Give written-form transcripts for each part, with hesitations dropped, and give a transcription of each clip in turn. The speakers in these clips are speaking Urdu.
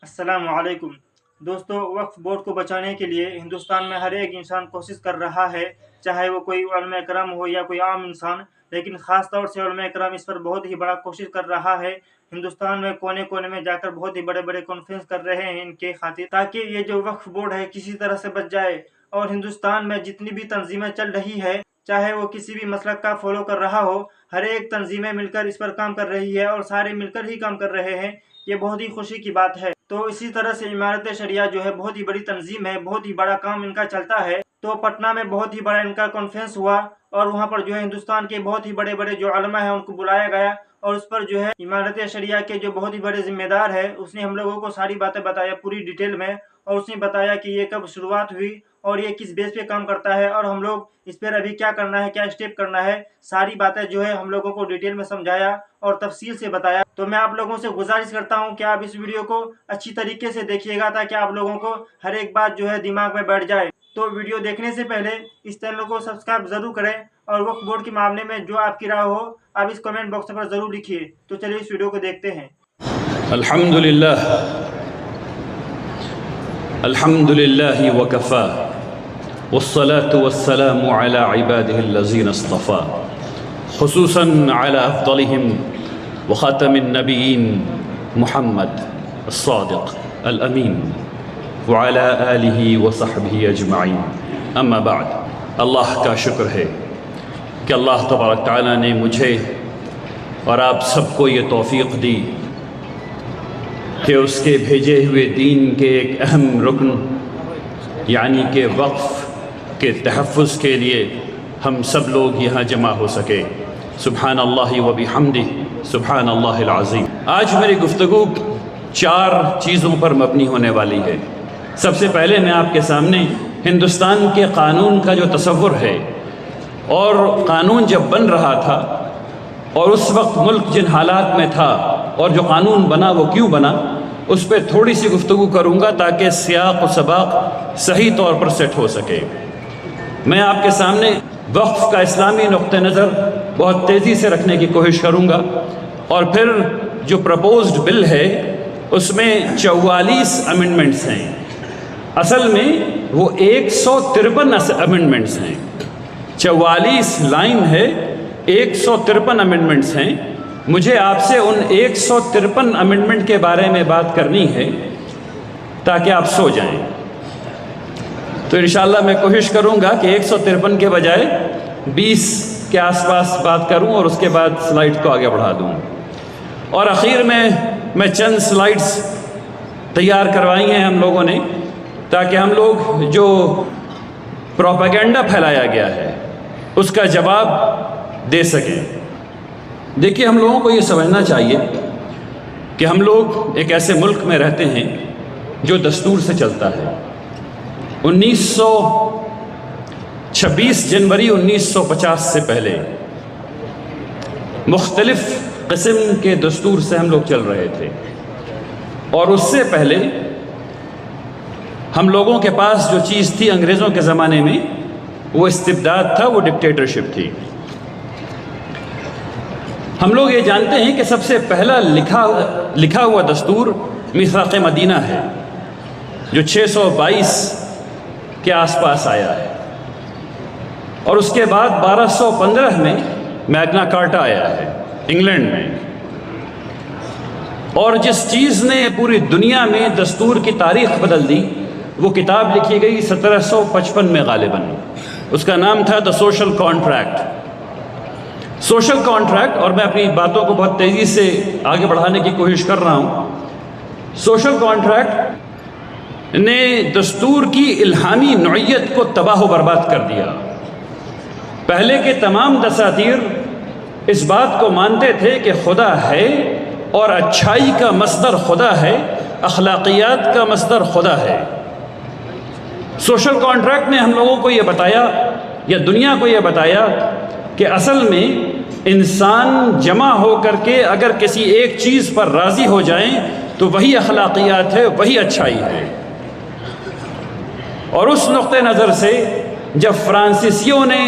السلام علیکم دوستو، وقف بورڈ کو بچانے کے لیے ہندوستان میں ہر ایک انسان کوشش کر رہا ہے، چاہے وہ کوئی علماء کرام ہو یا کوئی عام انسان، لیکن خاص طور سے علماء کرام اس پر بہت ہی بڑا کوشش کر رہا ہے۔ ہندوستان میں کونے کونے میں جا کر بہت ہی بڑے بڑے کانفرنس کر رہے ہیں ان کے خاطر، تاکہ یہ جو وقف بورڈ ہے کسی طرح سے بچ جائے۔ اور ہندوستان میں جتنی بھی تنظیمیں چل رہی ہے، چاہے وہ کسی بھی مسلک کا فالو کر رہا ہو، ہر ایک تنظیمیں مل کر اس پر کام کر رہی ہے اور سارے مل کر ہی کام کر رہے ہیں۔ یہ بہت ہی خوشی کی بات ہے۔ تو اسی طرح سے امارت شریعہ جو ہے بہت ہی بڑی تنظیم ہے، بہت ہی بڑا کام ان کا چلتا ہے۔ تو پٹنہ میں بہت ہی بڑا ان کا کانفرنس ہوا اور وہاں پر جو ہے ہندوستان کے بہت ہی بڑے بڑے جو علماء ہیں ان کو بلایا گیا، اور اس پر جو ہے امارت شریعہ کے جو بہت ہی بڑے ذمہ دار ہے اس نے ہم لوگوں کو ساری باتیں بتایا پوری ڈیٹیل میں، اور اس نے بتایا کہ یہ کب شروعات ہوئی اور یہ کس بیس پہ کام کرتا ہے، اور ہم لوگ اس پر ابھی کیا کرنا ہے، کیا اسٹیپ کرنا ہے، ساری باتیں جو ہے ہم لوگوں کو ڈیٹیل میں سمجھایا اور تفصیل سے بتایا۔ تو میں آپ لوگوں سے گزارش کرتا ہوں کہ آپ اس ویڈیو کو اچھی طریقے سے دیکھیے گا، تاکہ آپ لوگوں کو ہر ایک بات جو ہے دماغ میں بیٹھ جائے۔ تو ویڈیو دیکھنے سے پہلے اس چینل کو سبسکرائب ضرور کریں، اور وقف بورڈ کے معاملے میں جو آپ کی رائے ہو آپ اس کمنٹ باکس پر ضرور لکھیے۔ تو چلیے اس ویڈیو کو دیکھتے ہیں۔ الحمدللہ الحمدللہ وکفا والصلاة والسلام على عباده الذین اصطفا، خصوصاً على افضلهم وخاتم النبیین محمد الصادق الامین وعلى آلہ وصحبہ اجمعین۔ اما بعد، اللہ کا شکر ہے کہ اللہ تبارک تعالیٰ نے مجھے اور آپ سب کو یہ توفیق دی کہ اس کے بھیجے ہوئے دین کے ایک اہم رکن یعنی کہ وقف کے تحفظ کے لیے ہم سب لوگ یہاں جمع ہو سکے۔ سبحان اللہ و بحمدہ، سبحان اللہ العظیم۔ آج میری گفتگو 4 چیزوں پر مبنی ہونے والی ہے۔ سب سے پہلے میں آپ کے سامنے ہندوستان کے قانون کا جو تصور ہے، اور قانون جب بن رہا تھا اور اس وقت ملک جن حالات میں تھا اور جو قانون بنا وہ کیوں بنا، اس پہ تھوڑی سی گفتگو کروں گا تاکہ سیاق و سباق صحیح طور پر سیٹ ہو سکے۔ میں آپ کے سامنے وقف کا اسلامی نقطہ نظر بہت تیزی سے رکھنے کی کوشش کروں گا، اور پھر جو پرپوزڈ بل ہے اس میں 44 امینڈمنٹس ہیں۔ اصل میں وہ 153 امینڈمنٹس ہیں، 44 لائن ہے، 153 امینڈمنٹس ہیں۔ مجھے آپ سے ان 153 امینڈمنٹ کے بارے میں بات کرنی ہے تاکہ آپ سو جائیں۔ تو انشاءاللہ میں کوشش کروں گا کہ 153 کے بجائے 20 کے آس پاس بات کروں، اور اس کے بعد سلائڈ کو آگے بڑھا دوں، اور اخیر میں چند سلائڈز تیار کروائی ہیں ہم لوگوں نے، تاکہ ہم لوگ جو پروپیگنڈا پھیلایا گیا ہے اس کا جواب دے سکیں۔ دیکھیے، ہم لوگوں کو یہ سمجھنا چاہیے کہ ہم لوگ ایک ایسے ملک میں رہتے ہیں جو دستور سے چلتا ہے۔ 26 جنوری 1950 سے پہلے مختلف قسم کے دستور سے ہم لوگ چل رہے تھے، اور اس سے پہلے ہم لوگوں کے پاس جو چیز تھی انگریزوں کے زمانے میں، وہ استبداد تھا، وہ ڈکٹیٹرشپ تھی۔ ہم لوگ یہ جانتے ہیں کہ سب سے پہلا لکھا ہوا دستور میثاق مدینہ ہے، جو 622 کے آس پاس آیا ہے، اور اس کے بعد 1215 میں میگنا کارٹا آیا ہے انگلینڈ میں۔ اور جس چیز نے پوری دنیا میں دستور کی تاریخ بدل دی، وہ کتاب لکھی گئی 1755 میں غالباً، اس کا نام تھا the social contract. Social contract, اور میں اپنی باتوں کو بہت تیزی سے آگے بڑھانے کی کوشش کر رہا ہوں۔ سوشل کانٹریکٹ نے دستور کی الہامی نوعیت کو تباہ و برباد کر دیا۔ پہلے کے تمام دساتیر اس بات کو مانتے تھے کہ خدا ہے، اور اچھائی کا مصدر خدا ہے، اخلاقیات کا مصدر خدا ہے۔ سوشل کانٹریکٹ نے ہم لوگوں کو یہ بتایا، یا دنیا کو یہ بتایا، کہ اصل میں انسان جمع ہو کر کے اگر کسی ایک چیز پر راضی ہو جائیں تو وہی اخلاقیات ہے، وہی اچھائی ہے۔ اور اس نقطہ نظر سے جب فرانسیسیوں نے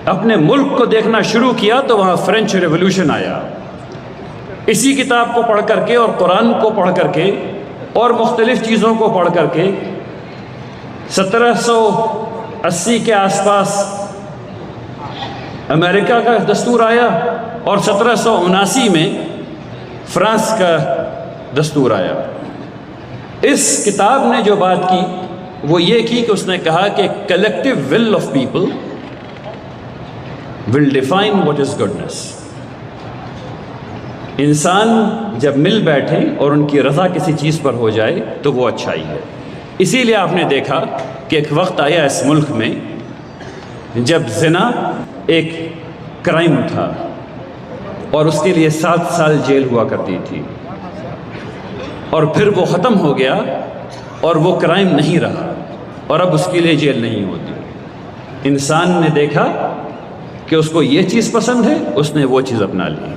اپنے ملک کو دیکھنا شروع کیا تو وہاں فرینچ ریولوشن آیا۔ اسی کتاب کو پڑھ کر کے اور قرآن کو پڑھ کر کے اور مختلف چیزوں کو پڑھ کر کے 1780 کے آس پاس امریکہ کا دستور آیا اور 1779 میں فرانس کا دستور آیا۔ اس کتاب نے جو بات کی وہ یہ کی کہ اس نے کہا کہ collective will of people will define what is goodness. انسان جب مل بیٹھیں اور ان کی رضا کسی چیز پر ہو جائے تو وہ اچھائی ہے۔ اسی لیے آپ نے دیکھا کہ ایک وقت آیا اس ملک میں جب زنا ایک کرائم تھا اور اس کے لیے 7 سال جیل ہوا کرتی تھی، اور پھر وہ ختم ہو گیا اور وہ کرائم نہیں رہا اور اب اس کے لیے جیل نہیں ہوتی۔ انسان نے دیکھا کہ اس کو یہ چیز پسند ہے، اس نے وہ چیز اپنا لی،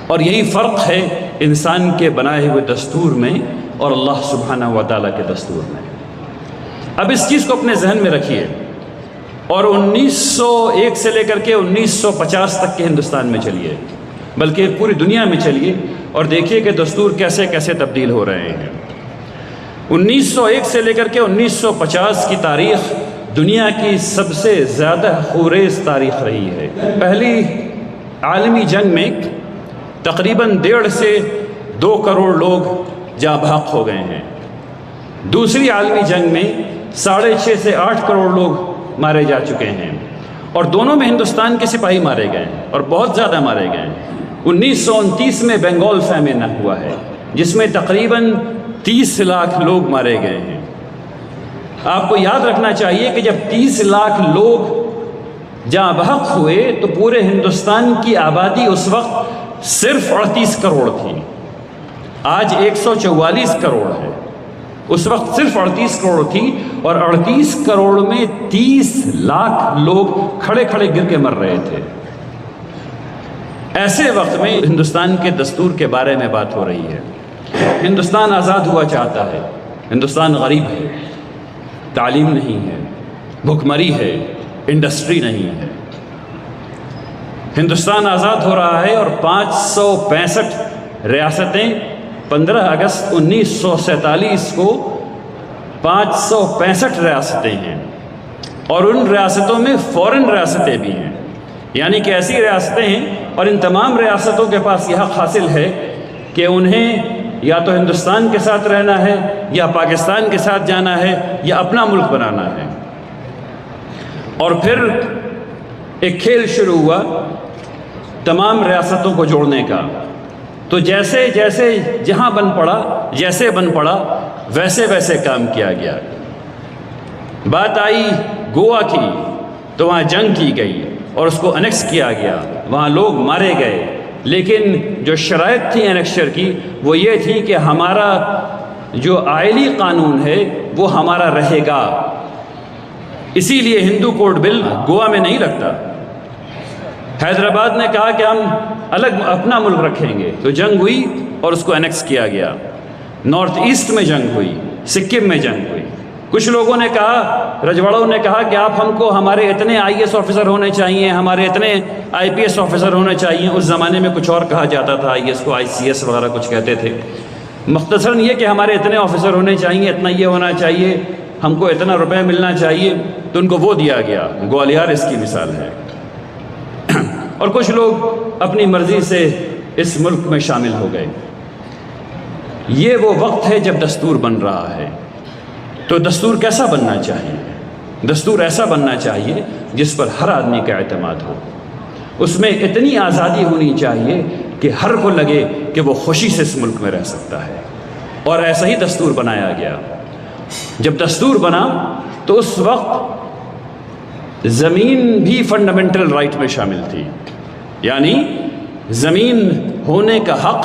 اور یہی فرق ہے انسان کے بنائے ہوئے دستور میں اور اللہ سبحانہ و تعالیٰ کے دستور میں۔ اب اس چیز کو اپنے ذہن میں رکھیے اور 1901 سے لے کر کے 1950 تک کے ہندوستان میں چلیے، بلکہ پوری دنیا میں چلیے اور دیکھیے کہ دستور کیسے کیسے تبدیل ہو رہے ہیں۔ 1901 سے لے کر کے 1950 کی تاریخ دنیا کی سب سے زیادہ خونریز تاریخ رہی ہے۔ پہلی عالمی جنگ میں تقریباً 1.5 سے 2 کروڑ لوگ جاں بحق ہو گئے ہیں۔ دوسری عالمی جنگ میں 6.5 سے 8 کروڑ لوگ مارے جا چکے ہیں، اور دونوں میں ہندوستان کے سپاہی مارے گئے ہیں اور بہت زیادہ مارے گئے ہیں۔ 1929 میں بنگال فیمن ہوا ہے جس میں تقریباً 30 لاکھ لوگ مارے گئے ہیں۔ آپ کو یاد رکھنا چاہیے کہ جب 30 لاکھ لوگ جاں بحق ہوئے تو پورے ہندوستان کی آبادی اس وقت صرف 38 کروڑ تھی، آج 144 کروڑ ہے۔ اس وقت صرف 38 کروڑ تھی، اور 38 کروڑ میں 30 لاکھ لوگ کھڑے کھڑے گر کے مر رہے تھے۔ ایسے وقت میں ہندوستان کے دستور کے بارے میں بات ہو رہی ہے۔ ہندوستان آزاد ہوا چاہتا ہے، ہندوستان غریب ہے، تعلیم نہیں ہے، بھوکمری ہے، انڈسٹری نہیں ہے۔ ہندوستان آزاد ہو رہا ہے اور 565 ریاستیں 15 اگست 1947 کو 565 ریاستیں ہیں، اور ان ریاستوں میں فورن ریاستیں بھی ہیں، یعنی کہ ایسی ریاستیں ہیں، اور ان تمام ریاستوں کے پاس یہ حق حاصل ہے کہ انہیں یا تو ہندوستان کے ساتھ رہنا ہے، یا پاکستان کے ساتھ جانا ہے، یا اپنا ملک بنانا ہے۔ اور پھر ایک کھیل شروع ہوا تمام ریاستوں کو جوڑنے کا۔ تو جیسے جیسے جہاں بن پڑا، جیسے بن پڑا، ویسے ویسے کام کیا گیا۔ بات آئی گوا کی تو وہاں جنگ کی گئی اور اس کو انیکس کیا گیا، وہاں لوگ مارے گئے، لیکن جو شرائط تھی انیکسچر کی وہ یہ تھی کہ ہمارا جو آئلی قانون ہے وہ ہمارا رہے گا۔ اسی لیے ہندو کوڈ بل گوا میں نہیں لگتا۔ حیدرآباد نے کہا کہ ہم الگ اپنا ملک رکھیں گے، تو جنگ ہوئی اور اس کو انیکس کیا گیا۔ نارتھ ایسٹ میں جنگ ہوئی، سکم میں جنگ ہوئی۔ کچھ لوگوں نے کہا، رجواڑوں نے کہا کہ آپ ہم کو ہمارے اتنے IAS آفیسر ہونے چاہیے، ہمارے اتنے IPS آفیسر ہونے چاہیے۔ اس زمانے میں کچھ اور کہا جاتا تھا، IAS کو ICS وغیرہ کچھ کہتے تھے۔ مختصراً یہ کہ ہمارے اتنے آفیسر ہونے چاہیے، اتنا یہ ہونا چاہیے، ہم کو اتنا روپے ملنا چاہیے، تو ان کو وہ دیا گیا۔ گوالیار اس کی مثال ہے۔ اور کچھ لوگ اپنی مرضی سے اس ملک میں شامل ہو گئے۔ یہ وہ وقت ہے جب دستور بن رہا ہے۔ تو دستور کیسا بننا چاہیے؟ دستور ایسا بننا چاہیے جس پر ہر آدمی کا اعتماد ہو، اس میں اتنی آزادی ہونی چاہیے کہ ہر کو لگے کہ وہ خوشی سے اس ملک میں رہ سکتا ہے۔ اور ایسا ہی دستور بنایا گیا۔ جب دستور بنا تو اس وقت زمین بھی فنڈامنٹل رائٹ میں شامل تھی، یعنی زمین ہونے کا حق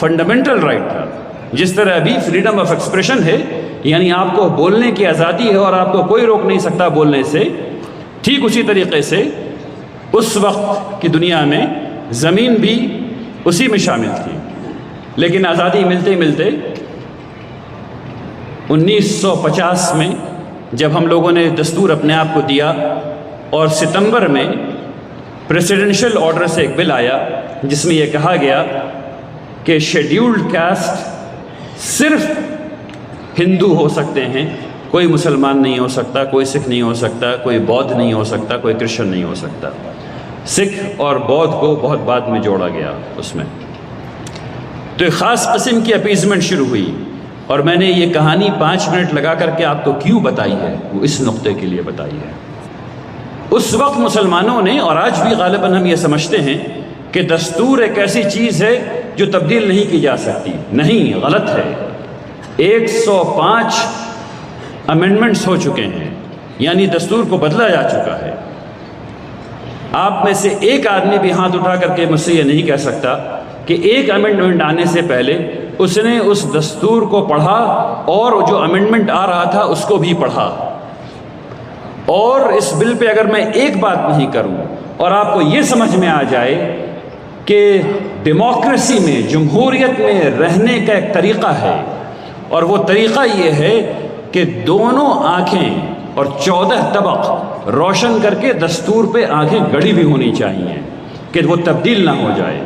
فنڈامنٹل رائٹ تھا۔ جس طرح ابھی فریڈم آف ایکسپریشن ہے، یعنی آپ کو بولنے کی آزادی ہے اور آپ کو کوئی روک نہیں سکتا بولنے سے، ٹھیک اسی طریقے سے اس وقت کی دنیا میں زمین بھی اسی میں شامل تھی۔ لیکن آزادی ملتے ملتے 1950 میں جب ہم لوگوں نے دستور اپنے آپ کو دیا، اور ستمبر میں پریسیڈنشل آرڈر سے ایک بل آیا جس میں یہ کہا گیا کہ شیڈیولڈ کاسٹ صرف ہندو ہو سکتے ہیں، کوئی مسلمان نہیں ہو سکتا، کوئی سکھ نہیں ہو سکتا، کوئی بودھ نہیں ہو سکتا، کوئی کرسچن نہیں ہو سکتا۔ سکھ اور بودھ کو بہت بعد میں جوڑا گیا اس میں۔ تو ایک خاص قسم کی اپیزمنٹ شروع ہوئی، اور میں نے یہ کہانی 5 منٹ لگا کر کے آپ کو کیوں بتائی ہے، وہ اس نقطے کے لیے بتائی ہے۔ اس وقت مسلمانوں نے، اور آج بھی غالباً ہم یہ سمجھتے ہیں کہ دستور ایک ایسی چیز ہے جو تبدیل نہیں کی جا سکتی۔ نہیں، غلط ہے۔ 105 امینڈمنٹس ہو چکے ہیں، یعنی دستور کو بدلا جا چکا ہے۔ آپ میں سے ایک آدمی بھی ہاتھ اٹھا کر کے مجھ سے یہ نہیں کہہ سکتا کہ ایک امینڈمنٹ آنے سے پہلے اس نے اس دستور کو پڑھا اور جو امینڈمنٹ آ رہا تھا اس کو بھی پڑھا۔ اور اس بل پہ اگر میں ایک بات نہیں کروں اور آپ کو یہ سمجھ میں آ جائے کہ ڈیموکریسی میں، جمہوریت میں رہنے کا ایک طریقہ ہے، اور وہ طریقہ یہ ہے کہ دونوں آنکھیں اور 14 طبق روشن کر کے دستور پہ آنکھیں گڑی بھی ہونی چاہیے کہ وہ تبدیل نہ ہو جائے۔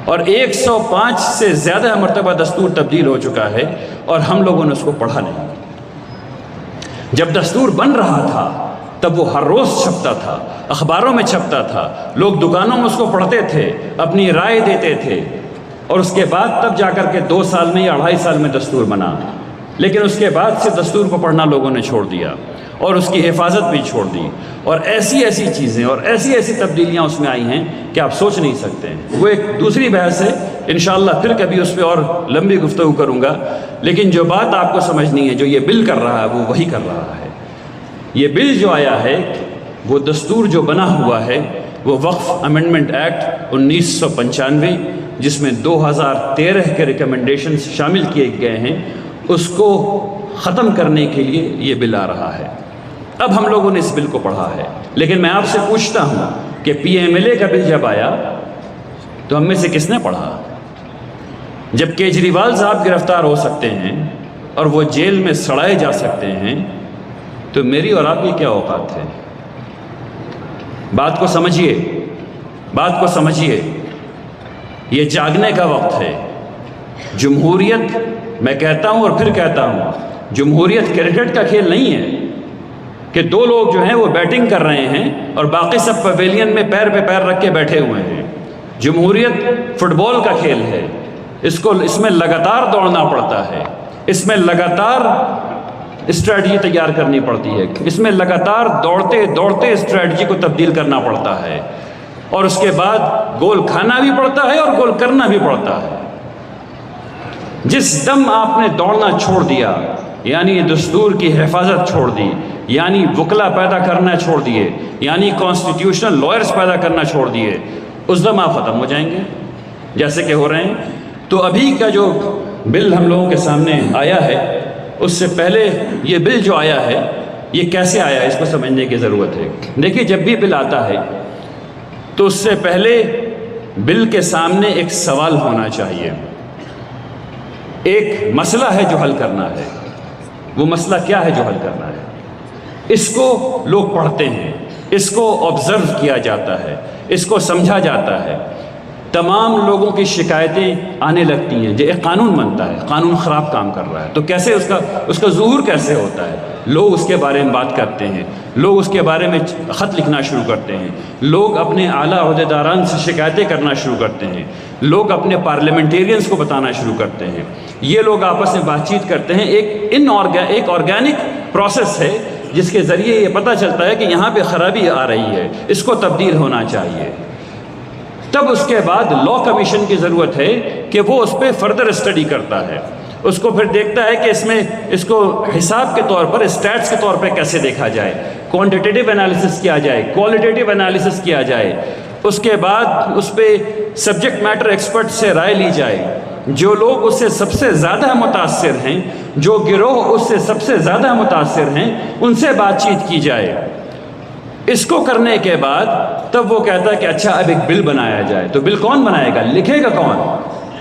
اور 105 سے زیادہ مرتبہ دستور تبدیل ہو چکا ہے اور ہم لوگوں نے اس کو پڑھا نہیں۔ جب دستور بن رہا تھا تب وہ ہر روز چھپتا تھا، اخباروں میں چھپتا تھا، لوگ دکانوں میں اس کو پڑھتے تھے، اپنی رائے دیتے تھے، اور اس کے بعد تب جا کر کے 2 سال میں یا 2.5 سال میں دستور بنا۔ لیکن اس کے بعد سے دستور کو پڑھنا لوگوں نے چھوڑ دیا اور اس کی حفاظت بھی چھوڑ دی، اور ایسی ایسی چیزیں اور ایسی ایسی تبدیلیاں اس میں آئی ہیں کہ آپ سوچ نہیں سکتے ہیں۔ وہ ایک دوسری بحث ہے، انشاءاللہ پھر کبھی اس پہ اور لمبی گفتگو کروں گا۔ لیکن جو بات آپ کو سمجھنی ہے، جو یہ بل کر رہا ہے وہ وہی کر رہا ہے۔ یہ بل جو آیا ہے، وہ دستور جو بنا ہوا ہے، وہ وقف امینڈمنٹ ایکٹ 1995 جس میں 2013 کے ریکمنڈیشنز شامل کیے گئے ہیں، اس کو ختم کرنے کے لیے یہ بل آ رہا ہے۔ اب ہم لوگوں نے اس بل کو پڑھا ہے، لیکن میں آپ سے پوچھتا ہوں کہ پی ایم ایل اے کا بل جب آیا تو ہم میں سے کس نے پڑھا؟ جب کیجریوال صاحب گرفتار ہو سکتے ہیں اور وہ جیل میں سڑائے جا سکتے ہیں تو میری اور آپ کی کیا اوقات ہے؟ بات کو سمجھیے، بات کو سمجھیے۔ یہ جاگنے کا وقت ہے۔ جمہوریت، میں کہتا ہوں اور پھر کہتا ہوں، جمہوریت کرکٹ کا کھیل نہیں ہے کہ 2 لوگ جو ہیں وہ بیٹنگ کر رہے ہیں اور باقی سب پویلین میں پیر پہ پیر رکھ کے بیٹھے ہوئے ہیں۔ جمہوریت فٹ بال کا کھیل ہے۔ اس میں لگاتار دوڑنا پڑتا ہے، اس میں لگاتار اسٹریٹجی تیار کرنی پڑتی ہے، اس میں لگاتار دوڑتے دوڑتے اسٹریٹجی کو تبدیل کرنا پڑتا ہے، اور اس کے بعد گول کھانا بھی پڑتا ہے اور گول کرنا بھی پڑتا ہے۔ جس دم آپ نے دوڑنا چھوڑ دیا، یعنی دستور کی حفاظت چھوڑ دی، یعنی وکلا پیدا کرنا چھوڑ دیے، یعنی کانسٹیٹیوشنل لائرز پیدا کرنا چھوڑ دیے، اس دم آپ ختم ہو جائیں گے جیسے کہ ہو رہے ہیں۔ تو ابھی کا جو بل ہم لوگوں کے سامنے آیا ہے، اس سے پہلے یہ بل جو آیا ہے یہ کیسے آیا ہے اس کو سمجھنے کی ضرورت ہے۔ دیکھیے، جب بھی بل آتا ہے تو اس سے پہلے بل کے سامنے ایک سوال ہونا چاہیے، ایک مسئلہ ہے جو حل کرنا ہے۔ وہ مسئلہ کیا ہے جو حل کرنا ہے؟ اس کو لوگ پڑھتے ہیں، اس کو آبزرو کیا جاتا ہے، اس کو سمجھا جاتا ہے، تمام لوگوں کی شکایتیں آنے لگتی ہیں۔ جو ایک قانون بنتا ہے، قانون خراب کام کر رہا ہے تو کیسے اس کا ظہور کیسے ہوتا ہے؟ لوگ اس کے بارے میں بات کرتے ہیں، لوگ اس کے بارے میں خط لکھنا شروع کرتے ہیں، لوگ اپنے اعلیٰ عہدیداران سے شکایتیں کرنا شروع کرتے ہیں، لوگ اپنے پارلیمنٹیرینز کو بتانا شروع کرتے ہیں، یہ لوگ آپس میں بات چیت کرتے ہیں۔ ایک آرگینک پروسیس ہے جس کے ذریعے یہ پتہ چلتا ہے کہ یہاں پہ خرابی آ رہی ہے، اس کو تبدیل ہونا چاہیے۔ تب اس کے بعد لا کمیشن کی ضرورت ہے کہ وہ اس پہ فردر اسٹڈی کرتا ہے، اس کو پھر دیکھتا ہے کہ اس کو حساب کے طور پر، اسٹیٹس کے طور پہ کیسے دیکھا جائے، کوانٹیٹیو انالیسس کیا جائے، کوالٹیٹیو انالیسس کیا جائے۔ اس کے بعد اس پہ سبجیکٹ میٹر ایکسپرٹ سے رائے لی جائے، جو لوگ اس سے سب سے زیادہ متاثر ہیں، جو گروہ اس سے سب سے زیادہ متاثر ہیں، ان سے بات چیت کی جائے۔ اس کو کرنے کے بعد تب وہ کہتا ہے کہ اچھا اب ایک بل بنایا جائے۔ تو بل کون بنائے گا؟ لکھے گا کون؟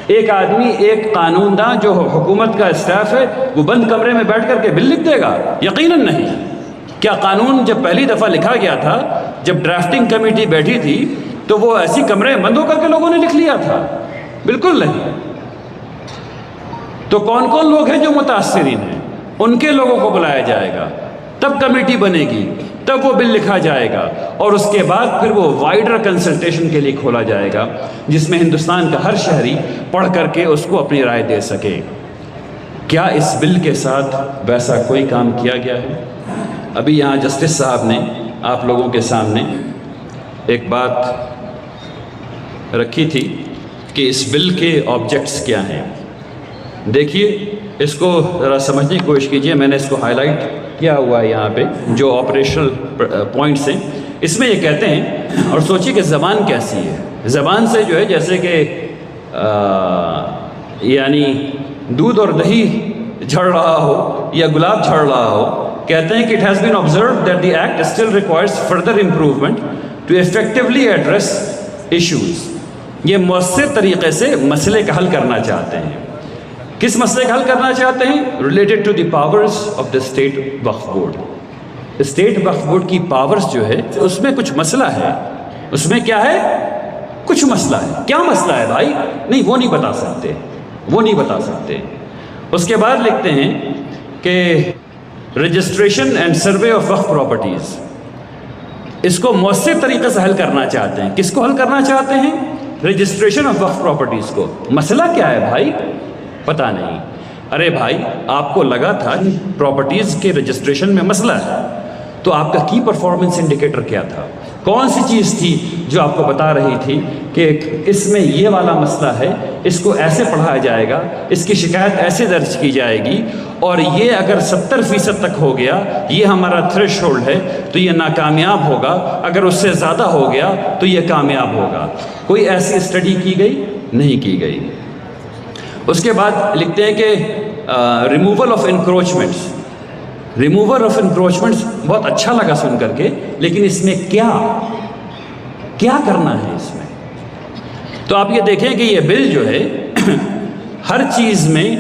ایک آدمی، ایک قانون داں جو حکومت کا اسٹاف ہے، وہ بند کمرے میں بیٹھ کر کے بل لکھ دے گا؟ یقیناً نہیں۔ کیا قانون جب پہلی دفعہ لکھا گیا تھا، جب ڈرافٹنگ کمیٹی بیٹھی تھی، تو وہ ایسی کمرے بند ہو کر کے لوگوں نے لکھ لیا تھا؟ بالکل نہیں۔ تو کون کون لوگ ہیں جو متاثرین ہیں؟ ان کے لوگوں کو بلایا جائے گا، تب کمیٹی بنے گی، تب وہ بل لکھا جائے گا، اور اس کے بعد پھر وہ وائڈر کنسلٹیشن کے لیے کھولا جائے گا، جس میں ہندوستان کا ہر شہری پڑھ کر کے اس کو اپنی رائے دے سکے۔ کیا اس بل کے ساتھ ویسا کوئی کام کیا گیا ہے؟ ابھی یہاں جسٹس صاحب نے آپ لوگوں کے سامنے ایک بات رکھی تھی کہ اس بل کے آبجیکٹس کیا ہیں۔ دیکھیے اس کو ذرا سمجھنے کی کوشش کیجئے، میں نے اس کو ہائی لائٹ کیا ہوا ہے یہاں پہ، جو آپریشنل پوائنٹس ہیں اس میں یہ کہتے ہیں، اور سوچیے کہ زبان کیسی ہے، زبان سے جو ہے جیسے کہ یعنی دودھ اور دہی جھڑ رہا ہو یا گلاب جھڑ رہا ہو۔ کہتے ہیں کہ it has been observed that the act still requires further improvement to effectively address issues. یہ مؤثر طریقے سے مسئلے کا حل کرنا چاہتے ہیں۔ کس مسئلے کا حل کرنا چاہتے ہیں؟ Related to the powers of the state وقف بورڈ۔ اسٹیٹ وقف بورڈ کی پاورز جو ہے اس میں کچھ مسئلہ ہے، اس میں کیا ہے؟ کچھ مسئلہ ہے۔ کیا مسئلہ ہے بھائی؟ نہیں وہ نہیں بتا سکتے، وہ نہیں بتا سکتے۔ اس کے بعد لکھتے ہیں کہ رجسٹریشن اینڈ سروے آف وقف پراپرٹیز، اس کو مؤثر طریقے سے حل کرنا چاہتے ہیں۔ کس کو حل کرنا چاہتے ہیں؟ رجسٹریشن آف وقف پراپرٹیز کو۔ مسئلہ کیا ہے بھائی؟ پتہ نہیں۔ ارے بھائی آپ کو لگا تھا کہ پراپرٹیز کے رجسٹریشن میں مسئلہ ہے، تو آپ کا کی پرفارمنس انڈیکیٹر کیا تھا؟ کون سی چیز تھی جو آپ کو بتا رہی تھی کہ اس میں یہ والا مسئلہ ہے، اس کو ایسے پڑھایا جائے گا، اس کی شکایت ایسے درج کی جائے گی، اور یہ اگر 70% تک ہو گیا یہ ہمارا تھریش ہولڈ ہے تو یہ ناکامیاب ہوگا، اگر اس سے زیادہ ہو گیا تو یہ کامیاب ہوگا۔ کوئی ایسی اسٹڈی کی گئی؟ نہیں کی گئی۔ اس کے بعد لکھتے ہیں کہ removal of encroachments. Removal of encroachments بہت اچھا لگا سن کر کے، لیکن اس میں کیا کرنا ہے اس میں؟ تو آپ یہ دیکھیں کہ یہ بل جو ہے ہر چیز میں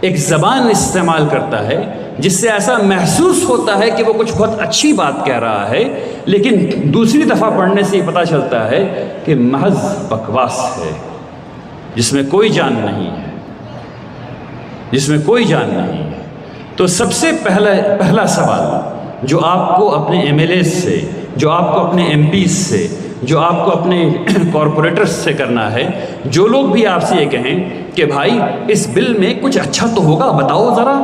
ایک زبان استعمال کرتا ہے جس سے ایسا محسوس ہوتا ہے کہ وہ کچھ بہت اچھی بات کہہ رہا ہے، لیکن دوسری دفعہ پڑھنے سے یہ پتہ چلتا ہے کہ محض بکواس ہے، جس میں کوئی جان نہیں ہے، جس میں کوئی جان نہیں ہے۔ تو سب سے پہلا سوال جو آپ کو اپنے ایم ایل اے سے، جو آپ کو اپنے ایم پیز سے، جو آپ کو اپنے کارپوریٹرز سے کرنا ہے، جو لوگ بھی آپ سے یہ کہیں کہ بھائی اس بل میں کچھ اچھا تو ہوگا بتاؤ ذرا،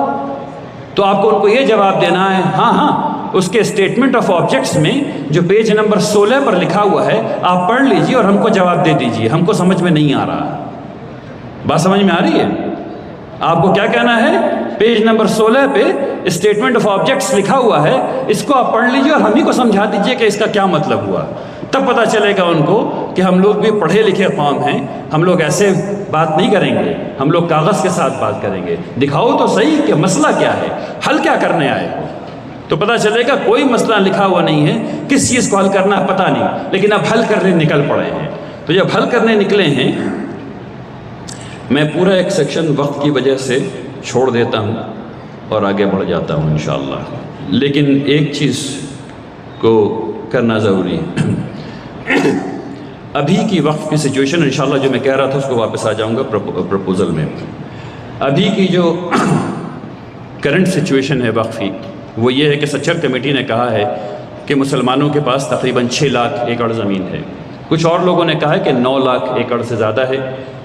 تو آپ کو ان کو یہ جواب دینا ہے ہاں اس کے اسٹیٹمنٹ آف آبجیکٹس میں جو پیج نمبر 16 پر لکھا ہوا ہے آپ پڑھ لیجئے اور ہم کو جواب دے دیجئے، ہم کو سمجھ میں نہیں آ رہا۔ بات سمجھ میں آ رہی ہے؟ آپ کو کیا کہنا ہے؟ پیج نمبر 16 پہ اسٹیٹمنٹ آف آبجیکٹس لکھا ہوا ہے، اس کو آپ پڑھ لیجئے اور ہم ہی کو سمجھا دیجئے کہ اس کا کیا مطلب ہوا، تب پتہ چلے گا ان کو کہ ہم لوگ بھی پڑھے لکھے قوم ہیں، ہم لوگ ایسے بات نہیں کریں گے، ہم لوگ کاغذ کے ساتھ بات کریں گے۔ دکھاؤ تو صحیح کہ مسئلہ کیا ہے، حل کیا کرنے آئے ہو، تو پتہ چلے گا کوئی مسئلہ لکھا ہوا نہیں ہے، کس چیز کو حل کرنا ہے پتہ نہیں، لیکن اب حل کرنے نکل پڑے ہیں۔ تو جب حل کرنے نکلے ہیں، میں پورا ایک سیکشن وقت کی وجہ سے چھوڑ دیتا ہوں اور آگے بڑھ جاتا ہوں انشاءاللہ، لیکن ایک چیز کو کرنا ضروری ہے۔ ابھی کی وقت کی سچویشن انشاءاللہ جو میں کہہ رہا تھا اس کو واپس آ جاؤں گا پروپوزل میں۔ ابھی کی جو کرنٹ سچویشن ہے وقف کی، وہ یہ ہے کہ سچر کمیٹی نے کہا ہے کہ مسلمانوں کے پاس تقریباً 6 لاکھ ایکڑ زمین ہے، کچھ اور لوگوں نے کہا ہے کہ 9 لاکھ ایکڑ سے زیادہ ہے۔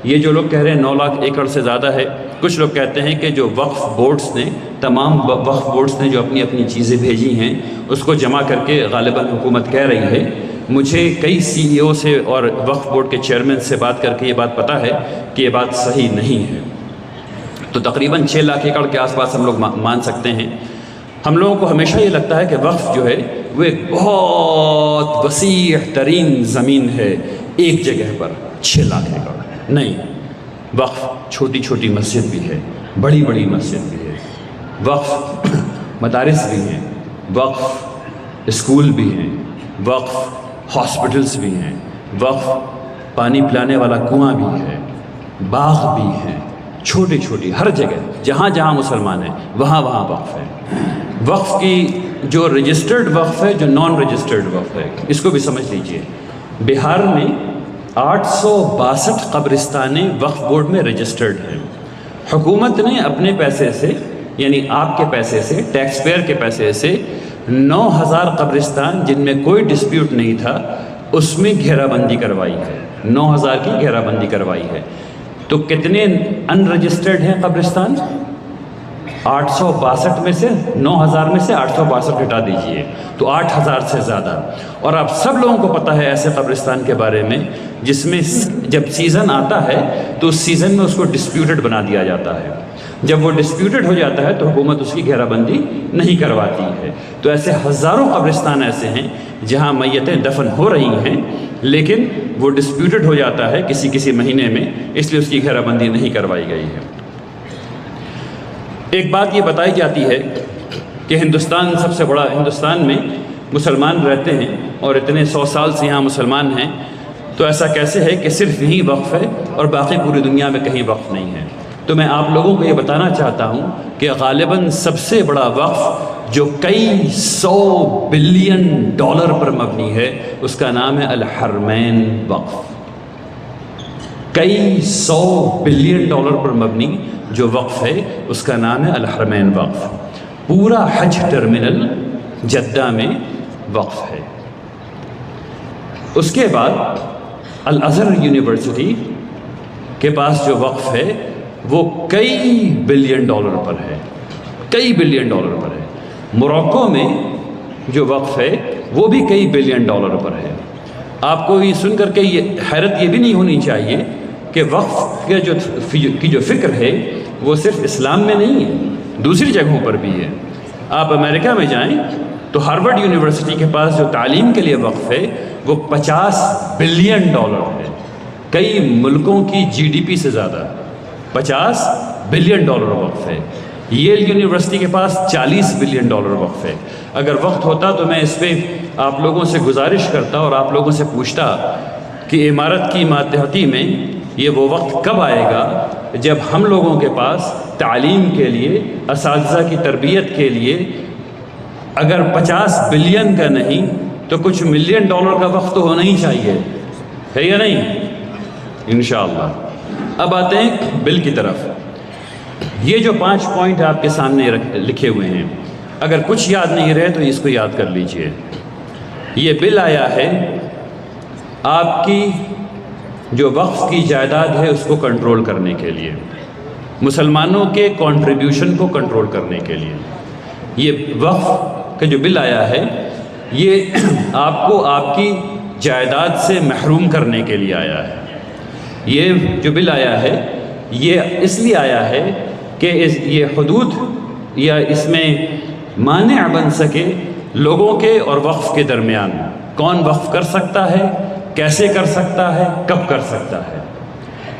یہ جو لوگ کہہ رہے ہیں 9 لاکھ ایکڑ سے زیادہ ہے، کچھ لوگ کہتے ہیں کہ جو وقف بورڈز نے، تمام وقف بورڈز نے جو اپنی اپنی چیزیں بھیجی ہیں اس کو جمع کر کے غالباً حکومت کہہ رہی ہے۔ مجھے کئی سی ای او سے اور وقف بورڈ کے چیئرمین سے بات کر کے یہ بات پتہ ہے کہ یہ بات صحیح نہیں ہے۔ تو تقریباً 6 لاکھ ایکڑ کے آس پاس ہم لوگ مان سکتے ہیں۔ ہم لوگوں کو ہمیشہ یہ لگتا ہے کہ وقف جو ہے وہ ایک بہت وسیع ترین زمین ہے ایک جگہ پر 6 لاکھ ایکڑ، نہیں، وقف چھوٹی چھوٹی مسجد بھی ہے، بڑی بڑی مسجد بھی ہے، وقف مدارس بھی ہیں، وقف اسکول بھی ہیں، وقف ہاسپٹلس بھی ہیں، وقف پانی پلانے والا کنواں بھی ہے، باغ بھی ہیں، چھوٹی چھوٹی ہر جگہ جہاں جہاں مسلمان ہیں وہاں وہاں وقف ہے۔ وقف کی جو رجسٹرڈ وقف ہے، جو نان رجسٹرڈ وقف ہے، اس کو بھی سمجھ لیجئے۔ بہار میں 862 قبرستانیں وقف بورڈ میں رجسٹرڈ ہیں۔ حکومت نے اپنے پیسے سے، یعنی آپ کے پیسے سے، ٹیکس پیئر کے پیسے سے 9000 قبرستان جن میں کوئی ڈسپیوٹ نہیں تھا اس میں گھیرا بندی کروائی ہے، 9000 کی گھیرا بندی کروائی ہے۔ تو کتنے ان رجسٹرڈ ہیں قبرستان؟ 862 میں سے 9000 میں سے 862 ہٹا دیجئے تو 8000 سے زیادہ۔ اور آپ سب لوگوں کو پتہ ہے ایسے قبرستان کے بارے میں جس میں جب سیزن آتا ہے تو اس سیزن میں اس کو ڈسپیوٹڈ بنا دیا جاتا ہے۔ جب وہ ڈسپیوٹڈ ہو جاتا ہے تو حکومت اس کی گھیرا بندی نہیں کرواتی ہے۔ تو ایسے ہزاروں قبرستان ایسے ہیں جہاں میتیں دفن ہو رہی ہیں لیکن وہ ڈسپیوٹڈ ہو جاتا ہے کسی مہینے میں، اس لیے اس کی گھیرا بندی نہیں کروائی گئی ہے۔ ایک بات یہ بتائی جاتی ہے کہ ہندوستان سب سے بڑا، ہندوستان میں مسلمان رہتے ہیں اور اتنے 100 سال سے یہاں مسلمان ہیں، تو ایسا کیسے ہے کہ صرف یہیں وقف ہے اور باقی پوری دنیا میں کہیں وقف نہیں ہے؟ تو میں آپ لوگوں کو یہ بتانا چاہتا ہوں کہ غالباً سب سے بڑا وقف جو کئی 100 بلین ڈالر پر مبنی ہے اس کا نام ہے الحرمین وقف۔ کئی 100 بلین ڈالر پر مبنی جو وقف ہے اس کا نام ہے الحرمین وقف۔ پورا حج ٹرمینل جدہ میں وقف ہے۔ اس کے بعد الازہر یونیورسٹی کے پاس جو وقف ہے وہ کئی بلین ڈالر پر ہے، کئی بلین ڈالر پر ہے۔ موروکو میں جو وقف ہے وہ بھی کئی بلین ڈالر پر ہے۔ آپ کو یہ سن کر کے یہ حیرت یہ بھی نہیں ہونی چاہیے کہ وقف کے جو فکر ہے وہ صرف اسلام میں نہیں ہے، دوسری جگہوں پر بھی ہے۔ آپ امریکہ میں جائیں تو ہارورڈ یونیورسٹی کے پاس جو تعلیم کے لیے وقف ہے وہ 50 بلین ڈالر ہے، کئی ملکوں کی جی ڈی پی سے زیادہ 50 بلین ڈالر وقف ہے۔ ییل یونیورسٹی کے پاس 40 بلین ڈالر وقف ہے۔ اگر وقت ہوتا تو میں اس پہ آپ لوگوں سے گزارش کرتا اور آپ لوگوں سے پوچھتا کہ عمارت کی ماتحتی میں یہ وہ وقت کب آئے گا جب ہم لوگوں کے پاس تعلیم کے لیے، اساتذہ کی تربیت کے لیے اگر 50 بلین کا نہیں تو کچھ ملین ڈالر کا وقت تو ہونا ہی چاہیے، ہے یا نہیں؟ انشاءاللہ۔ اب آتے ہیں بل کی طرف۔ یہ جو 5 پوائنٹ آپ کے سامنے لکھے ہوئے ہیں، اگر کچھ یاد نہیں رہے تو اس کو یاد کر لیجئے۔ یہ بل آیا ہے آپ کی جو وقف کی جائیداد ہے اس کو کنٹرول کرنے کے لیے، مسلمانوں کے کنٹریبیوشن کو کنٹرول کرنے کے لیے۔ یہ وقف کا جو بل آیا ہے یہ آپ کو آپ کی جائیداد سے محروم کرنے کے لیے آیا ہے۔ یہ جو بل آیا ہے یہ اس لیے آیا ہے کہ یہ حدود یا اس میں مانع بن سکے لوگوں کے اور وقف کے درمیان، کون وقف کر سکتا ہے، کیسے کر سکتا ہے، کب کر سکتا ہے۔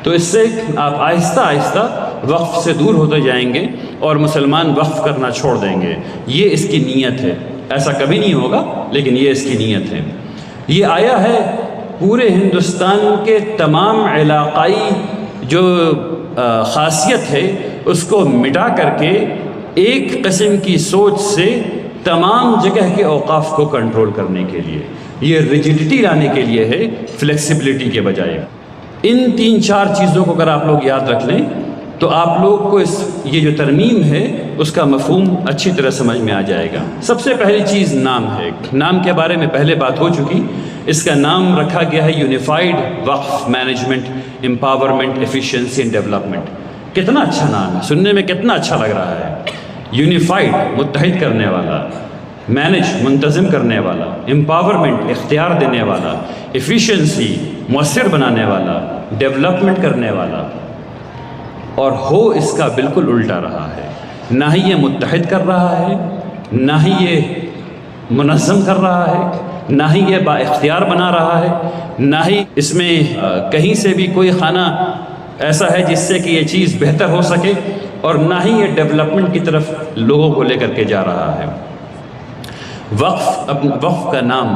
تو اس سے آپ آہستہ آہستہ وقف سے دور ہوتے جائیں گے اور مسلمان وقف کرنا چھوڑ دیں گے۔ یہ اس کی نیت ہے، ایسا کبھی نہیں ہوگا لیکن یہ اس کی نیت ہے۔ یہ آیا ہے پورے ہندوستان کے تمام علاقائی جو خاصیت ہے اس کو مٹا کر کے ایک قسم کی سوچ سے تمام جگہ کے اوقاف کو کنٹرول کرنے کے لیے، یہ ریجڈیٹی لانے کے لیے ہے، فلیکسیبلٹی کے بجائے۔ ان 3-4 چیزوں کو اگر آپ لوگ یاد رکھ لیں تو آپ لوگ کو یہ جو ترمیم ہے اس کا مفہوم اچھی طرح سمجھ میں آ جائے گا۔ سب سے پہلی چیز نام ہے۔ نام کے بارے میں پہلے بات ہو چکی، اس کا نام رکھا گیا ہے یونیفائڈ وقف management empowerment efficiency and development. کتنا اچھا نام ہے، سننے میں کتنا اچھا لگ رہا ہے۔ یونیفائڈ متحد کرنے والا، مینج منتظم کرنے والا، امپاورمنٹ اختیار دینے والا، ایفیشینسی مؤثر بنانے والا، ڈیولپمنٹ کرنے والا۔ اور ہو اس کا بالکل الٹا رہا ہے، نہ ہی یہ متحد کر رہا ہے، نہ ہی یہ منظم کر رہا ہے، نہ ہی یہ با اختیار بنا رہا ہے، نہ ہی اس میں کہیں سے بھی کوئی خانہ ایسا ہے جس سے کہ یہ چیز بہتر ہو سکے، اور نہ ہی یہ ڈیولپمنٹ کی طرف لوگوں کو لے کر کے جا رہا ہے۔ وقف کا نام،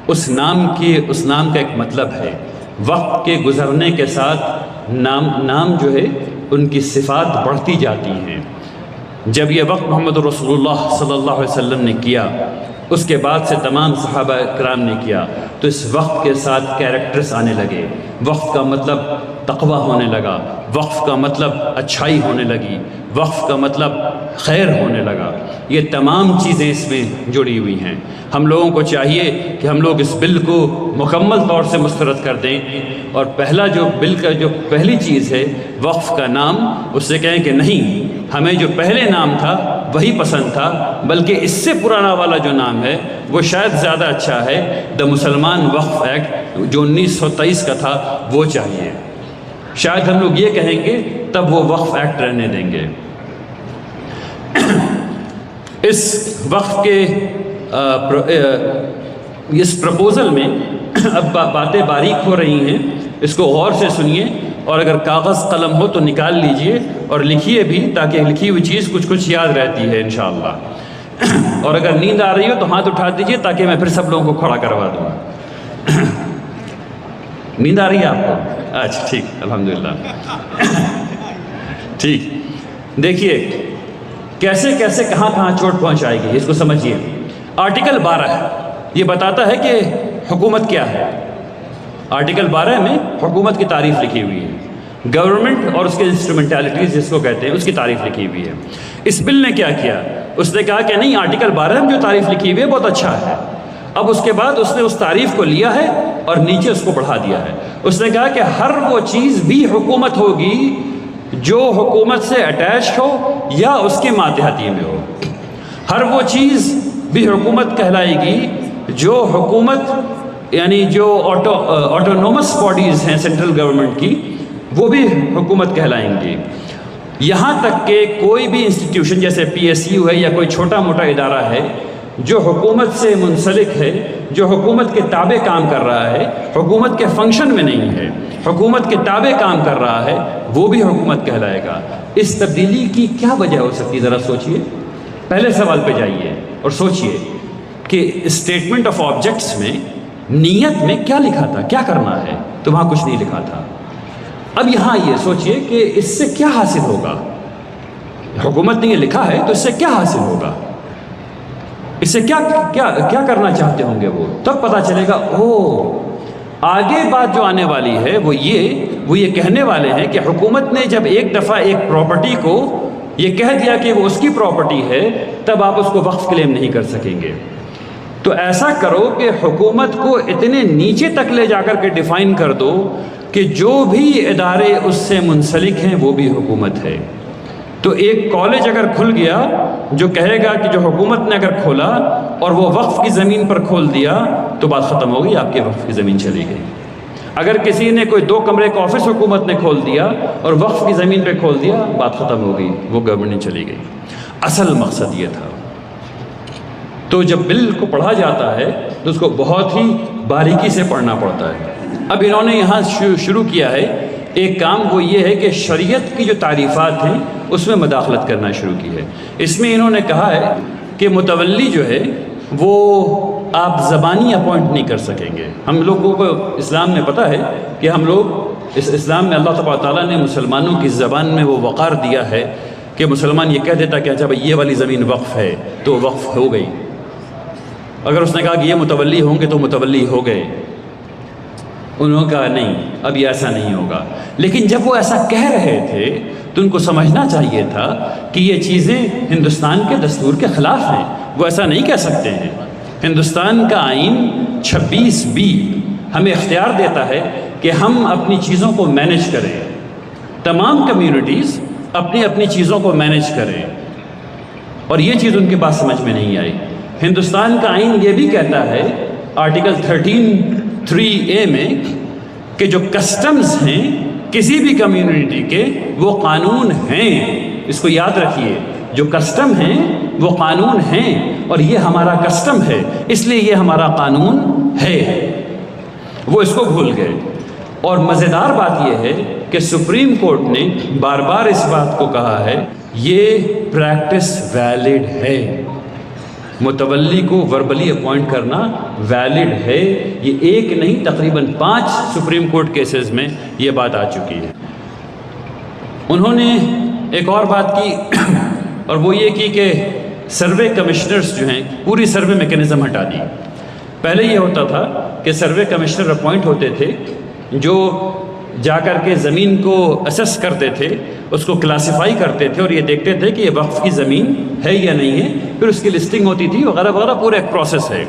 اس نام کا ایک مطلب ہے۔ وقت کے گزرنے کے ساتھ نام جو ہے ان کی صفات بڑھتی جاتی ہیں۔ جب یہ وقت محمد رسول اللہ صلی اللہ علیہ وسلم نے کیا اس کے بعد سے تمام صحابہ کرام نے کیا، تو اس وقت کے ساتھ کیریکٹرز آنے لگے۔ وقت کا مطلب تقویٰ ہونے لگا، وقت کا مطلب اچھائی ہونے لگی، وقت کا مطلب خیر ہونے لگا۔ یہ تمام چیزیں اس میں جڑی ہوئی ہیں۔ ہم لوگوں کو چاہیے کہ ہم لوگ اس بل کو مکمل طور سے مسترد کر دیں، اور پہلا جو بل کا جو پہلی چیز ہے وقف کا نام، اس سے کہیں کہ نہیں، ہمیں جو پہلے نام تھا وہی پسند تھا، بلکہ اس سے پرانا والا جو نام ہے وہ شاید زیادہ اچھا ہے، دا مسلمان وقف ایکٹ جو 1923 کا تھا وہ چاہیے۔ شاید ہم لوگ یہ کہیں گے تب وہ وقف ایکٹ رہنے دیں گے۔ اس وقف کے اس پرپوزل میں اب باتیں باریک ہو رہی ہیں، اس کو غور سے سنیے، اور اگر کاغذ قلم ہو تو نکال لیجئے اور لکھیے بھی، تاکہ لکھی ہوئی چیز کچھ یاد رہتی ہے انشاءاللہ۔ اور اگر نیند آ رہی ہو تو ہاتھ اٹھا دیجئے تاکہ میں پھر سب لوگوں کو کھڑا کروا دوں۔ نیند آ رہی ہے آپ کو؟ اچھا ٹھیک، الحمدللہ۔ ٹھیک، دیکھیے کیسے کیسے کہاں کہاں چوٹ پہنچائے گی، اس کو سمجھیے۔ آرٹیکل 12 یہ بتاتا ہے کہ حکومت کیا ہے۔ آرٹیکل 12 میں حکومت کی تعریف لکھی ہوئی ہے، گورنمنٹ اور اس کے انسٹرومنٹیلٹیز جس کو کہتے ہیں اس کی تعریف لکھی ہوئی ہے۔ اس بل نے کیا کیا، اس نے کہا کہ نہیں، آرٹیکل 12 میں جو تعریف لکھی ہوئی ہے بہت اچھا ہے۔ اب اس کے بعد اس نے اس تعریف کو لیا ہے اور نیچے اس کو بڑھا دیا ہے۔ اس نے کہا کہ ہر وہ چیز بھی حکومت ہوگی جو حکومت سے اٹیچ ہو یا اس کے ماتحتی میں ہو۔ ہر وہ چیز بھی حکومت کہلائے گی جو حکومت یعنی جو آٹونومس باڈیز ہیں سینٹرل گورنمنٹ کی، وہ بھی حکومت کہلائیں گی۔ یہاں تک کہ کوئی بھی انسٹیٹیوشن جیسے PSU ہے یا کوئی چھوٹا موٹا ادارہ ہے جو حکومت سے منسلک ہے، جو حکومت کے تابع کام کر رہا ہے، حکومت کے فنکشن میں نہیں ہے، حکومت کے تابع کام کر رہا ہے، وہ بھی حکومت کہلائے گا۔ اس تبدیلی کی کیا وجہ ہو سکتی ہے، ذرا سوچئے۔ پہلے سوال پہ جائیے اور سوچئے کہ اسٹیٹمنٹ آف آبجیکٹس میں نیت میں کیا لکھا تھا، کیا کرنا ہے، تو وہاں کچھ نہیں لکھا تھا۔ اب یہاں یہ سوچئے کہ اس سے کیا حاصل ہوگا، حکومت نے یہ لکھا ہے تو اس سے کیا حاصل ہوگا، اس سے کیا کرنا چاہتے ہوں گے وہ، تب پتہ چلے گا۔ آگے بات جو آنے والی ہے وہ یہ کہنے والے ہیں کہ حکومت نے جب ایک دفعہ ایک پراپرٹی کو یہ کہہ دیا کہ وہ اس کی پراپرٹی ہے، تب آپ اس کو وقف کلیم نہیں کر سکیں گے۔ تو ایسا کرو کہ حکومت کو اتنے نیچے تک لے جا کر کے ڈیفائن کر دو کہ جو بھی ادارے اس سے منسلک ہیں وہ بھی حکومت ہے۔ تو ایک کالج اگر کھل گیا جو کہے گا کہ جو حکومت نے اگر کھولا اور وہ وقف کی زمین پر کھول دیا تو بات ختم ہو گئی، آپ کے وقف کی زمین چلی گئی۔ اگر کسی نے کوئی 2 کمرے کا آفس حکومت نے کھول دیا اور وقف کی زمین پہ کھول دیا، بات ختم ہو گئی، وہ گورنمنٹ نے چلی گئی۔ اصل مقصد یہ تھا۔ تو جب بل کو پڑھا جاتا ہے تو اس کو بہت ہی باریکی سے پڑھنا پڑتا ہے۔ اب انہوں نے یہاں شروع کیا ہے ایک کام، وہ یہ ہے کہ شریعت کی جو تعریفات ہیں اس میں مداخلت کرنا شروع کی ہے۔ اس میں انہوں نے کہا ہے کہ متولی جو ہے وہ آپ زبانی اپوائنٹ نہیں کر سکیں گے۔ ہم لوگوں کو اسلام میں پتہ ہے کہ ہم لوگ اس اسلام میں اللہ تبارک تعالیٰ نے مسلمانوں کی زبان میں وہ وقار دیا ہے کہ مسلمان یہ کہہ دیتا کہ اچھا بھائی یہ والی زمین وقف ہے تو وقف ہو گئی۔ اگر اس نے کہا کہ یہ متولی ہوں گے تو متولی ہو گئے، انہوں نے کہا نہیں، اب یہ ایسا نہیں ہوگا۔ لیکن جب وہ ایسا کہہ رہے تھے تو ان کو سمجھنا چاہیے تھا کہ یہ چیزیں ہندوستان کے دستور کے خلاف ہیں، وہ ایسا نہیں کہہ سکتے ہیں۔ ہندوستان کا آئین 26B ہمیں اختیار دیتا ہے کہ ہم اپنی چیزوں کو مینیج کریں، تمام کمیونٹیز اپنی اپنی چیزوں کو مینیج کریں، اور یہ چیز ان کے پاس سمجھ میں نہیں آئی۔ ہندوستان کا آئین یہ بھی کہتا ہے آرٹیکل 13(3)A میں کہ جو کسٹمز ہیں کسی بھی کمیونٹی کے وہ قانون ہیں۔ اس کو یاد رکھیے، جو کسٹم ہیں وہ قانون ہیں، اور یہ ہمارا کسٹم ہے اس لیے یہ ہمارا قانون ہے۔ وہ اس کو بھول گئے۔ اور مزیدار بات یہ ہے کہ سپریم کورٹ نے بار بار اس بات کو کہا ہے یہ پریکٹس ویلڈ ہے، متولی کو وربلی اپوائنٹ کرنا ویلڈ ہے۔ یہ ایک نہیں تقریباً 5 سپریم کورٹ کیسز میں یہ بات آ چکی ہے۔ انہوں نے ایک اور بات کی اور وہ یہ کی کہ سروے کمشنرز جو ہیں پوری سروے میکنزم ہٹا دی۔ پہلے یہ ہوتا تھا کہ سروے کمشنر اپوائنٹ ہوتے تھے جو جا کر کے زمین کو اسیس کرتے تھے، اس کو کلاسیفائی کرتے تھے اور یہ دیکھتے تھے کہ یہ وقف کی زمین ہے یا نہیں ہے، پھر اس کی لسٹنگ ہوتی تھی وغیرہ وغیرہ، پورا ایک پروسیس ہے۔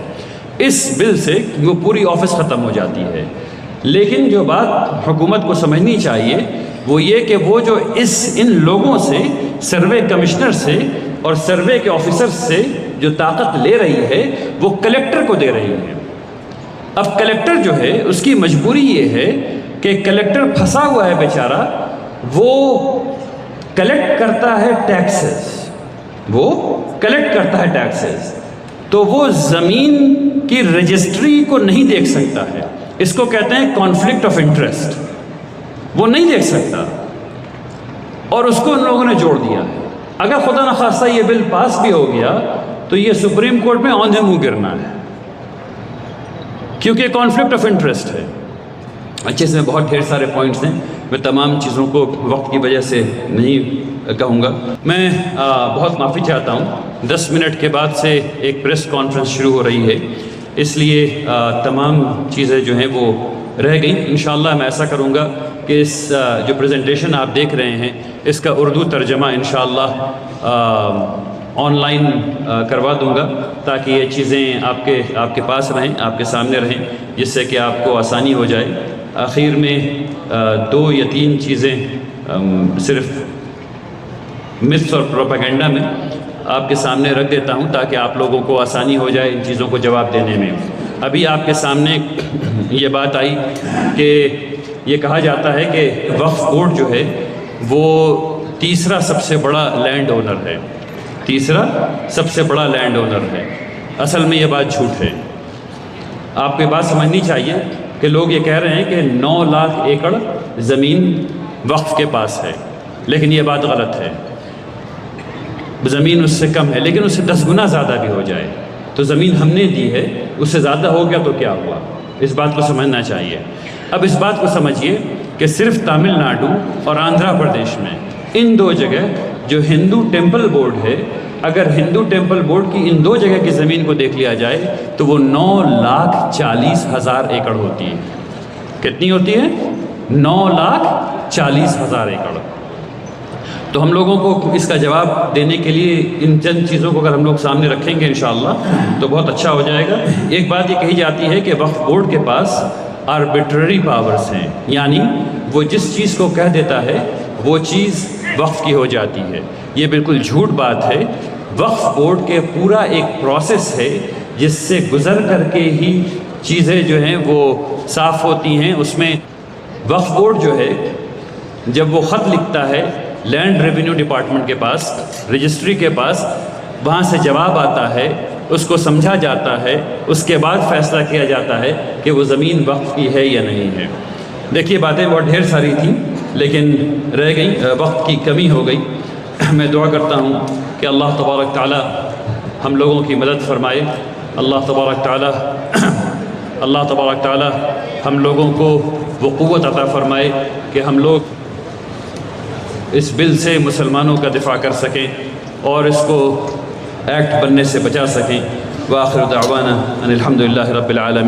اس بل سے وہ پوری آفس ختم ہو جاتی ہے۔ لیکن جو بات حکومت کو سمجھنی چاہیے وہ یہ کہ وہ جو ان لوگوں سے، سروے کمشنر سے اور سروے کے آفیسر سے جو طاقت لے رہی ہے وہ کلیکٹر کو دے رہی ہے۔ اب کلیکٹر جو ہے اس کی مجبوری یہ ہے کہ کلیکٹر پھنسا ہوا ہے بیچارہ، وہ کلیکٹ کرتا ہے ٹیکسز، تو وہ زمین کی رجسٹری کو نہیں دیکھ سکتا ہے۔ اس کو کہتے ہیں کانفلکٹ آف انٹرسٹ، وہ نہیں دیکھ سکتا، اور اس کو ان لوگوں نے جوڑ دیا ہے۔ اگر خدا نخواستہ یہ بل پاس بھی ہو گیا تو یہ سپریم کورٹ میں اوندھے منہ گرنا ہے، کیونکہ کانفلکٹ آف انٹرسٹ ہے۔ اچھے سے بہت ڈھیر سارے پوائنٹس ہیں، میں تمام چیزوں کو وقت کی وجہ سے نہیں کہوں گا۔ میں بہت معافی چاہتا ہوں، 10 منٹ کے بعد سے ایک پریس کانفرنس شروع ہو رہی ہے، اس لیے تمام چیزیں جو ہیں وہ رہ گئیں۔ انشاءاللہ میں ایسا کروں گا کہ اس جو پریزنٹیشن آپ دیکھ رہے ہیں اس کا اردو ترجمہ انشاءاللہ آن لائن کروا دوں گا، تاکہ یہ چیزیں آپ کے پاس رہیں، آپ کے سامنے رہیں، جس سے کہ آپ کو آسانی ہو جائے۔ آخر میں 2 یا 3 چیزیں صرف متس اور پروپیگنڈا میں آپ کے سامنے رکھ دیتا ہوں تاکہ آپ لوگوں کو آسانی ہو جائے ان چیزوں کو جواب دینے میں۔ ابھی آپ کے سامنے یہ بات آئی کہ یہ کہا جاتا ہے کہ وقف بورڈ جو ہے وہ تیسرا سب سے بڑا لینڈ اونر ہے، اصل میں یہ بات جھوٹ ہے۔ آپ کو یہ بات سمجھنی چاہیے کہ لوگ یہ کہہ رہے ہیں کہ 9 لاکھ ایکڑ زمین وقف کے پاس ہے، لیکن یہ بات غلط ہے۔ زمین اس سے کم ہے، لیکن اس سے 10 گنا زیادہ بھی ہو جائے تو زمین ہم نے دی ہے، اس سے زیادہ ہو گیا تو کیا ہوا، اس بات کو سمجھنا چاہیے۔ اب اس بات کو سمجھیے کہ صرف تامل ناڈو اور آندھرا پردیش میں ان 2 جگہ جو ہندو ٹیمپل بورڈ ہے، اگر ہندو ٹیمپل بورڈ کی ان 2 جگہ کی زمین کو دیکھ لیا جائے تو وہ 9,40,000 ایکڑ ہوتی ہے۔ کتنی ہوتی ہے؟ 9,40,000 ایکڑ۔ تو ہم لوگوں کو اس کا جواب دینے کے لیے ان چند چیزوں کو اگر ہم لوگ سامنے رکھیں گے انشاءاللہ تو بہت اچھا ہو جائے گا۔ ایک بات یہ کہی جاتی ہے کہ وقف بورڈ کے پاس آربیٹرری پاورز ہیں، یعنی وہ جس چیز کو کہہ دیتا ہے وہ چیز وقف کی ہو جاتی ہے۔ یہ بالکل جھوٹ بات ہے۔ وقف بورڈ کے پورا ایک پروسیس ہے جس سے گزر کر کے ہی چیزیں جو ہیں وہ صاف ہوتی ہیں۔ اس میں وقف بورڈ جو ہے جب وہ خط لکھتا ہے لینڈ ریونیو ڈپارٹمنٹ کے پاس، رجسٹری کے پاس، وہاں سے جواب آتا ہے، اس کو سمجھا جاتا ہے، اس کے بعد فیصلہ کیا جاتا ہے کہ وہ زمین وقف کی ہے یا نہیں ہے۔ دیکھیے باتیں بہت ڈھیر ساری تھیں لیکن رہ گئیں، وقت کی کمی ہو گئی۔ میں دعا کرتا ہوں کہ اللہ تبارک تعالی ہم لوگوں کی مدد فرمائے، اللہ تبارک تعالی ہم لوگوں کو وہ قوت عطا فرمائے کہ ہم لوگ اس بل سے مسلمانوں کا دفاع کر سکیں اور اس کو ایکٹ بننے سے بچا سکیں۔ وآخر دعوانا ان الحمد للہ رب العالمین۔